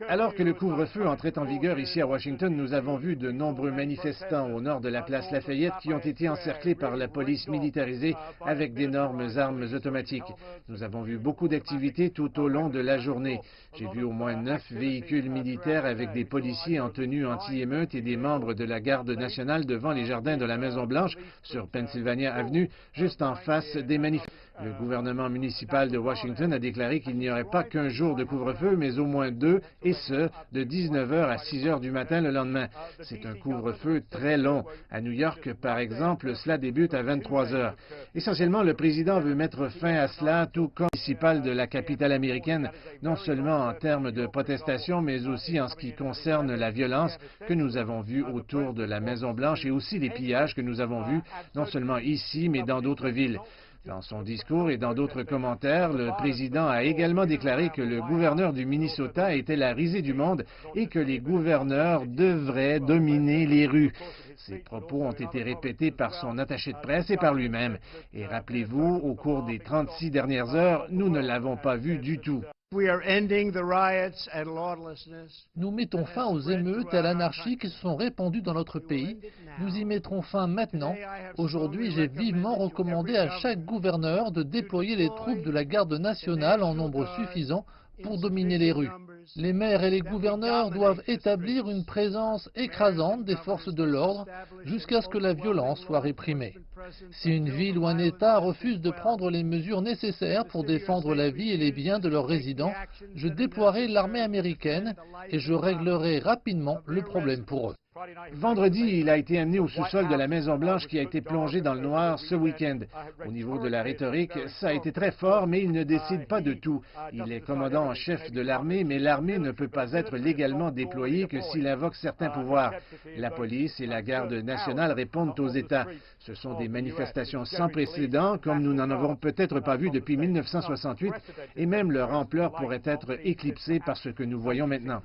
Alors que le couvre-feu entrait en vigueur ici à Washington, nous avons vu de nombreux manifestants au nord de la place Lafayette qui ont été encerclés par la police militarisée avec d'énormes armes automatiques. Nous avons vu beaucoup d'activités tout au long de la journée. J'ai vu au moins 9 véhicules militaires avec des policiers en tenue anti-émeute et des membres de la garde nationale devant les jardins de la Maison-Blanche sur Pennsylvania Avenue, juste en face des manifestants. Le gouvernement municipal de Washington a déclaré qu'il n'y aurait pas qu'un jour de couvre-feu, mais au moins deux, et ce, de 19 heures à 6 heures du matin le lendemain. C'est un couvre-feu très long. À New York, par exemple, cela débute à 23 heures. Essentiellement, le président veut mettre fin à cela, tout comme le municipal de la capitale américaine, non seulement en termes de protestation, mais aussi en ce qui concerne la violence que nous avons vue autour de la Maison-Blanche et aussi les pillages que nous avons vus, non seulement ici, mais dans d'autres villes. Dans son discours et dans d'autres commentaires, le président a également déclaré que le gouverneur du Minnesota était la risée du monde et que les gouverneurs devraient dominer les rues. Ces propos ont été répétés par son attaché de presse et par lui-même. Et rappelez-vous, au cours des 36 dernières heures, nous ne l'avons pas vu du tout. Nous mettons fin aux émeutes et à l'anarchie qui se sont répandues dans notre pays. Nous y mettrons fin maintenant. Aujourd'hui, j'ai vivement recommandé à chaque gouverneur de déployer les troupes de la garde nationale en nombre suffisant pour dominer les rues. Les maires et les gouverneurs doivent établir une présence écrasante des forces de l'ordre jusqu'à ce que la violence soit réprimée. Si une ville ou un État refuse de prendre les mesures nécessaires pour défendre la vie et les biens de leurs résidents, je déploierai l'armée américaine et je réglerai rapidement le problème pour eux. Vendredi, il a été amené au sous-sol de la Maison-Blanche qui a été plongé dans le noir ce week-end. Au niveau de la rhétorique, ça a été très fort, mais il ne décide pas de tout. Il est commandant en chef de l'armée, mais l'armée ne peut pas être légalement déployée que s'il invoque certains pouvoirs. La police et la garde nationale répondent aux États. Ce sont des manifestations sans précédent, comme nous n'en avons peut-être pas vu depuis 1968, et même leur ampleur pourrait être éclipsée par ce que nous voyons maintenant.